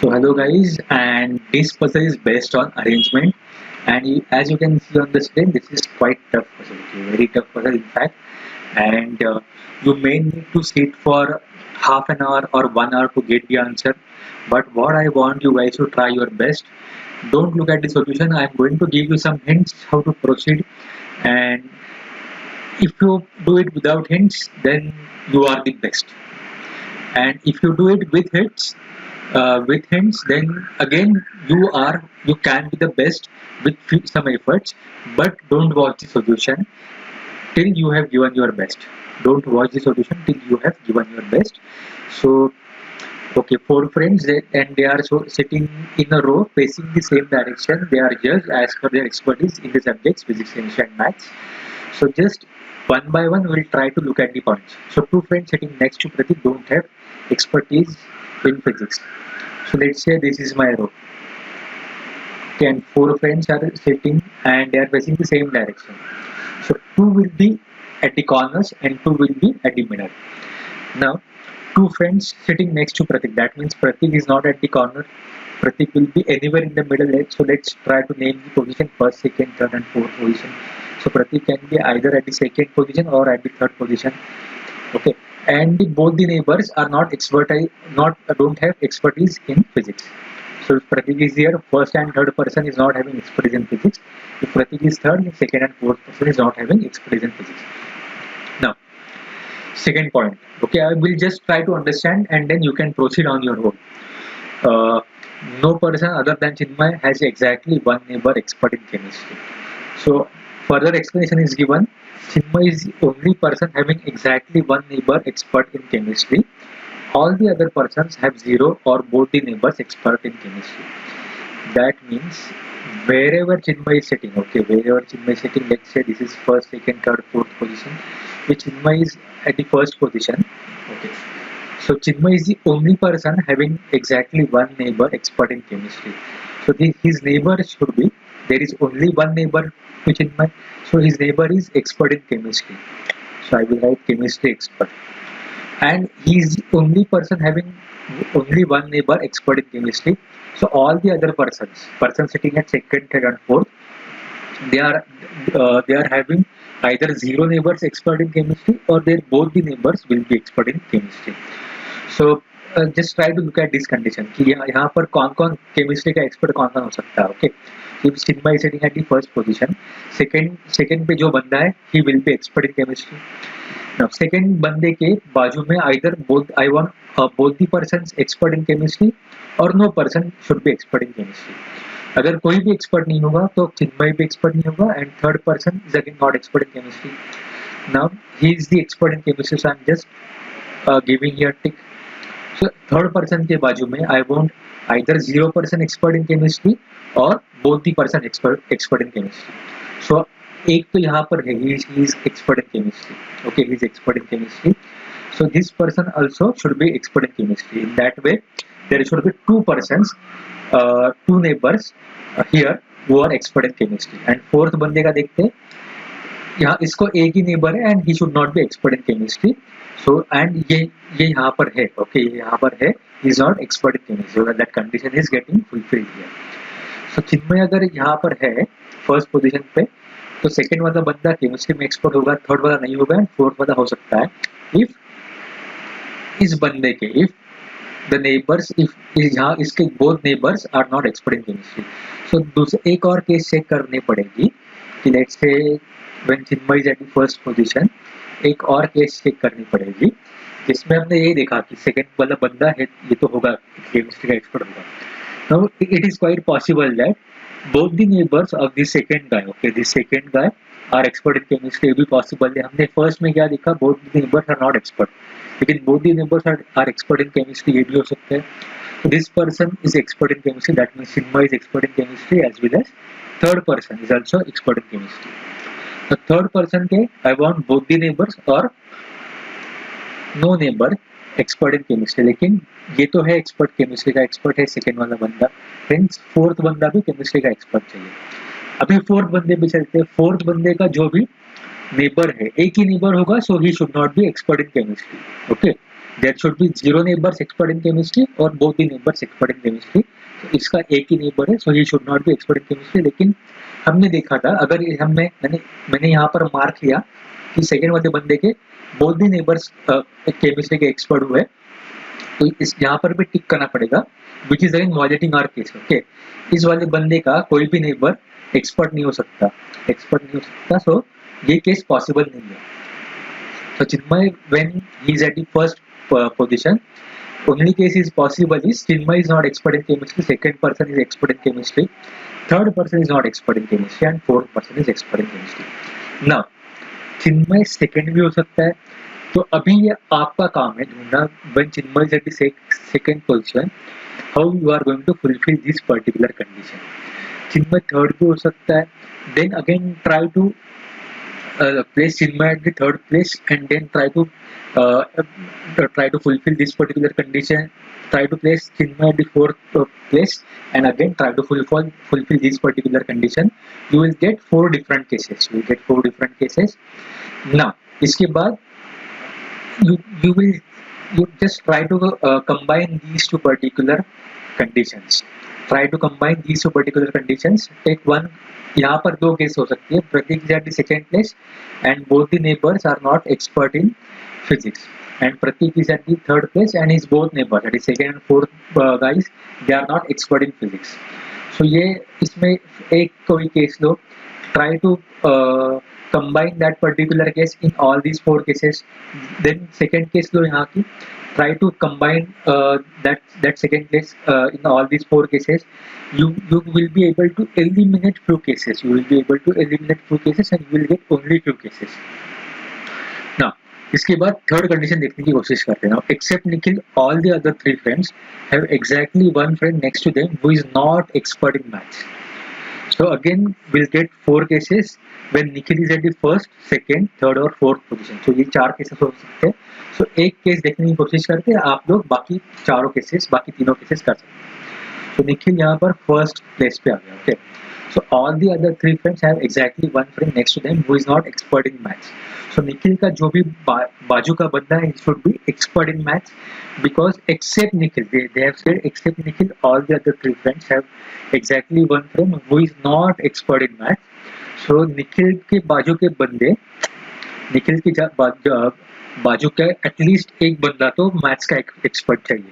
So hello guys, and this puzzle is based on arrangement, and as you can see on the screen, this is quite tough puzzle, okay? Very tough puzzle in fact, and you may need to sit for half an hour or 1 hour to get the answer. But what I want you guys to try your best. Don't look at the solution. I'm going to give you some hints how to proceed, and if you do it without hints, then you are the best. And if you do it with hints, then again you can be the best with some efforts. But don't watch the solution till you have given your best. Don't watch the solution till you have given your best. So okay, four friends and they are sitting in a row facing the same direction. They are judged as per their expertise in the subjects physics, chemistry, and maths. So just one by one, we'll try to look at the points. So two friends sitting next to Pratik don't have expertise in physics. So let's say this is my row. Okay, and four friends are sitting and they are facing the same direction. So two will be at the corners and two will be at the middle. Now, two friends sitting next to Pratik. That means Pratik is not at the corner. Pratik will be anywhere in the middle. So let's try to name the position first, second, third, and fourth position. So Pratik can be either at the second position or at the third position. Okay, and both the neighbors are not don't have expertise in physics. So if Pratik is here, first and third person is not having expertise in physics. If Pratik is third, the second and fourth person is not having expertise in physics. Now, second point. Okay, I will just try to understand and then you can proceed on your own. Uh, no person other than Chinmay has exactly one neighbor expert in chemistry. So further explanation is given. Chinmay is the only person having exactly one neighbor expert in chemistry. All the other persons have zero or both the neighbors expert in chemistry. That means wherever Chinmay is sitting, okay, wherever Chinmay is sitting, let's say this is first, second, third, fourth position, which Chinmay is at the first position. Okay. So Chinmay is the only person having exactly one neighbor expert in chemistry. So his neighbor should be, there is only one neighbor to Chinmay. So his neighbor is expert in chemistry. So I will write chemistry expert. And he is the only person having only one neighbor expert in chemistry. So all the other persons sitting at second, third, and fourth, they are having either zero neighbors expert in chemistry or their both the neighbors will be expert in chemistry. So just try to look at this condition कि यहाँ पर कौन कौन chemistry का expert कौन कौन हो सकता है. Okay, if Chinmay is sitting at the first position, second पे जो बंदा है he will be expert in chemistry. Now second बंदे के बाजू में either both the persons expert in chemistry or no person should be expert in chemistry. अगर कोई भी एक्सपर्ट नहीं होगा तो चिन्मय भी एक्सपर्ट नहीं होगा and third person is again not expert in chemistry. Now he is the expert in chemistry, so I am just giving here tick. So third person के बाजू में I want either 0% expert in chemistry और both the person expert in chemistry. So एक तो यहाँ पर है he is expert in chemistry. Okay, he is expert in chemistry. So this person also should be expert in chemistry. In that way, there should be two neighbors here who are expert in chemistry. And fourth बंदे का देखते हैं, यहाँ इसको एक ही neighbor है and he should not be expert in chemistry. So and ये यहाँ पर है, okay, ये यहाँ पर है, he is not expert in chemistry. So that condition is getting fulfilled here. So चिन्मय अगर यहाँ पर है first position पे, तो second वाला बंदा chemistry में expert होगा, third वाला नहीं होगा and fourth वाला हो सकता है if इस बंदे के इफ द नेबर्स यहाँ इसके both neighbours are not expert in chemistry. So दूसरे एक और केस चेक करनी पड़ेगी कि let's say when Chinmay is at the first position, एक और केस चेक करनी पड़ेगी जिसमें हमने ये देखा कि सेकंड वाला बंदा है ये तो होगा केमिस्ट्री का एक्सपर्ट होगा. Now it is quite possible that both the neighbours of the second guy, okay, the second guy are expert in chemistry. भी पॉसिबल है. हमने फर्स्ट में क्या देखा, both the neighbours are not expert, लेकिन both the neighbors are expert in chemistry. ये भी हो सकता है. So this person is expert in chemistry. That means Chinmay is expert in chemistry as well as third person is also expert in chemistry. The third person के I want both the neighbors or no neighbor expert in chemistry. लेकिन ये तो है expert chemistry का expert है second वाला बंदा. Friends fourth बंदा भी chemistry का expert चाहिए. अभी fourth बंदे पे चलते हैं. fourth बंदे का जो भी नेबर है एक ही नेबर होगा, so he should not be expert in chemistry. Okay, there should be 0 neighbours expert in chemistry और both the neighbours expert in chemistry. तो इसका एक ही नेबर है, so he should not be expert in chemistry. लेकिन हमने देखा था, अगर मैंने यहाँ पर मार्क किया कि सेकेंड वाले बंदे के बोथ द नेबर्स केमिस्ट्री के एक्सपर्ट हुए, तो इस यहाँ पर भी टिक करना पड़ेगा, which is again violating our case. Okay, इस वाले बंदे का कोई भी नेबर एक्सपर्ट नहीं हो सकता, सो ये केस पॉसिबल नहीं है। So Chinmay, when he is at the first position, only case is possible is Chinmay is not expert in chemistry, second person is expert in chemistry, third person is not expert in chemistry, and fourth person is expert in chemistry. Now, Chinmay second भी हो सकता है, तो अभी ये आपका काम है ढूंढना when Chinmay is at the second position, how you are going to fulfill this particular condition. Chinmay third भी हो सकता है, then again try to place Chinmay at the third place and then try to fulfill this particular condition. Try to place Chinmay at the fourth place and again try to fulfill this particular condition. You will get 4 different cases. Now, इसके बाद you just try to combine these two particular conditions. Take one. यहाँ पर 2 case हो सकती है, प्रतीक is at the second place and both the neighbors are not expert in physics, and Pratik is at the third place and his both neighbors, that is second and fourth guys, they are not expert in physics. So ये इसमें एक कोई case low, try to combine that particular case in all these 4 cases. Then second case लो यहाँ की, try to combine that second case in all these 4 cases. You will be able to eliminate few cases. And you will get only few cases. Now, इसके बाद third condition देखने की कोशिश करते हैं. Now, except Nikhil, all the other 3 friends have exactly one friend next to them who is not expert in maths. So again, we'll get 4 cases when Nikhil is at the first, second, third और fourth position. So ये 4 cases हो सकते हैं. So एक case देखने की कोशिश करते हैं, आप लोग बाकी चारों केसेस, बाकी तीनों केसेस कर सकते हैं. So Nikhil यहाँ पर first place पे आ गया. Okay. So all the other 3 friends have exactly one friend next to them who is not expert in maths. So Nikhil का जो भी बाजू का बंदा है, he should be expert in maths, because except Nikhil, they have said except Nikhil, all the other 3 friends have exactly one friend who is not expert in maths. So Nikhil के बाजू के बंदे, निखिल की बाजू का एटलीस्ट एक बंदा तो मैथ्स का एक्सपर्ट चाहिए.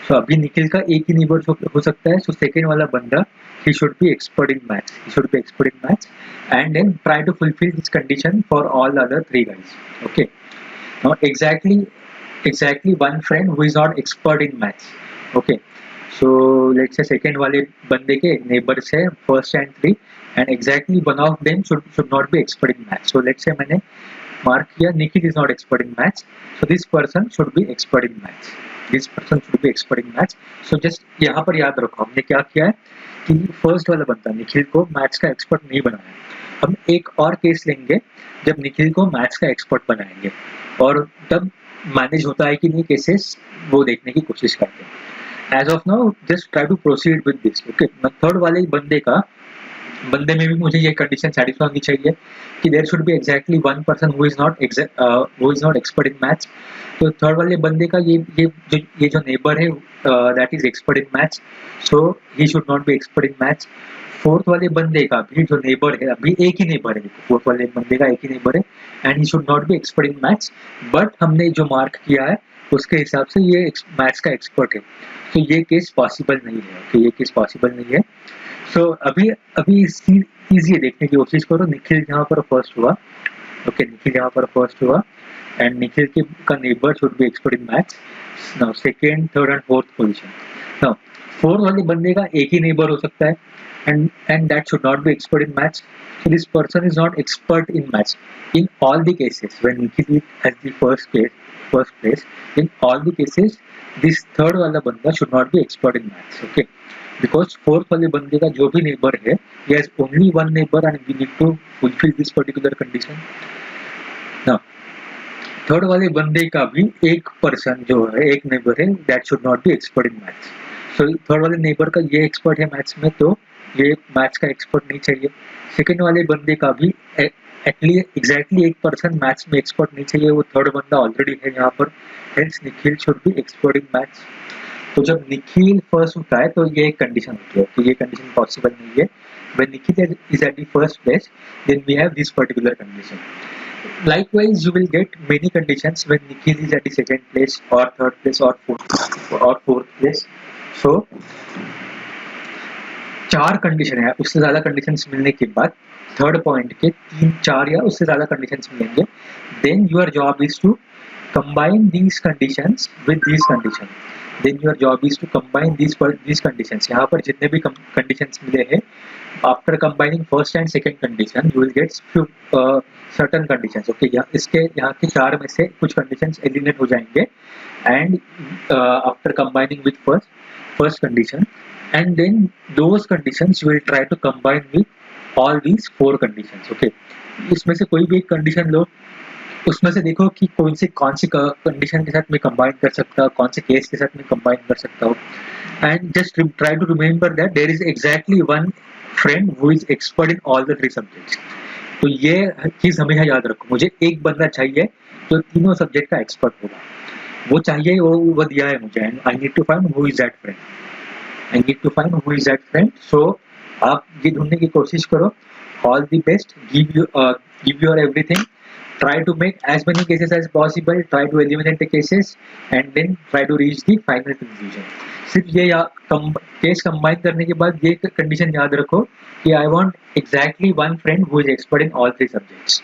सो अभी निखिल का एक ही नेबर हो सकता है. सो सेकेंड वाला बंदा, he should be expert in maths and then try to fulfill this condition for all the other 3 guys. Okay, now exactly one friend who is not expert in maths. Okay, so let's say second वाले बंदे के neighbors है first and 3, and exactly one of them should not be expert in maths. So let's say मैंने mark किया Nikhil is not expert in maths, so this person should be expert in maths. So just यहाँ पर याद रखो, हमने क्या किया है कि फर्स्ट वाला बंदा निखिल को मैथ्स का एक्सपर्ट नहीं बनाया. हम एक और केस लेंगे जब निखिल को मैथ्स का एक्सपर्ट बनाएंगे, और तब मैनेज होता है कि नहीं केसेस, वो देखने की कोशिश करते हैं. As of now just try to proceed with this. Okay, third वाले बंदे में भी मुझे ये कंडीशन सेटिस्फाई होनी चाहिए कि there should be exactly one person who is not expert in maths. तो थर्ड वाले बंदे का ये जो नेबर है that is expert in maths, so he should not be expert in maths. Fourth वाले बंदे का भी जो नेबर है, अभी एक ही नेबर है, फोर्थ वाले बंदे का एक ही नेबर है, and he should not be expert in maths, but हमने जो मार्क किया है उसके हिसाब से ये मैथ्स का एक्सपर्ट है. तो ये केस पॉसिबल नहीं है. सो अभी इजी देखने की कोशिश करो. निखिल यहाँ पर फर्स्ट हुआ. एंड निखिल का neighbour should be expert in maths. Now second, third and fourth position. Now fourth वाले बंदे का एक ही नेबर हो सकता है, and that should not be expert in maths. So this person is not expert in maths in all the cases. When Nikhil has the first place, in all the cases this third वाला बंदा should not be expert in maths. Okay, because fourth वाले बंदे का जो भी neighbor है, he has only one neighbor and we need to fulfill this particular condition. Now third वाले बंदे का भी एक पर्सन जो है, एक नेबर है, that should not be expert in maths. So third वाले नेबर का ये एक्सपर्ट है मैथ्स में, तो ये मैथ्स का एक्सपर्ट नहीं चाहिए. सेकेंड वाले बंदे का भी एटलीस्ट एग्जैक्टली एक पर्सन मैथ्स में एक्सपर्ट नहीं चाहिए, वो थर्ड बंदा ऑलरेडी है यहाँ पर, hence Nikhil should be expert in maths. तो जब निखिल फर्स्ट होता है तो ये एक कंडीशन होती है, तो ये कंडीशन पॉसिबल नहीं है। When Nikhil is at the first place then we have this particular condition. Likewise, you will get many conditions when Nikhil is at the second place or third place or fourth place. So चार condition है, उससे ज्यादा conditions मिलने के बाद third point के 3-4 या उससे ज्यादा कंडीशंस मिलेंगे, then your job is to combine these conditions with these conditions. Then your job is to combine these conditions. यहाँ पर जितने भी conditions मिले हैं, after combining first and second condition, you will get few certain conditions. Okay, यहाँ के 4 में से कुछ conditions eliminate हो जाएंगे, and after combining with first condition, and then those conditions you will try to combine with all these 4 conditions. Okay, इसमें से कोई भी एक condition लो, उसमें से देखो कि कौन सी कंडीशन के साथ मैं कंबाइन कर सकता हूँ, कौन से केस के साथ मैं कंबाइन कर सकता हूँ, and just try to remember that there is exactly one friend who is expert in all the 3 subjects. तो ये चीज हमेशा याद रखो, मुझे एक बंदा चाहिए जो तीनों सब्जेक्ट का एक्सपर्ट होगा, वो चाहिए, वो दिया है मुझे, and I need to find who is that friend. So आप ये ढूंढने की कोशिश करो, all the best, give your everything, try to make as many cases as possible, try to eliminate the cases, and then try to reach the final conclusion. सिर्फ ये case combine करने के बाद ये कंडीशन याद रखो कि I want exactly one friend who is expert in all 3 subjects.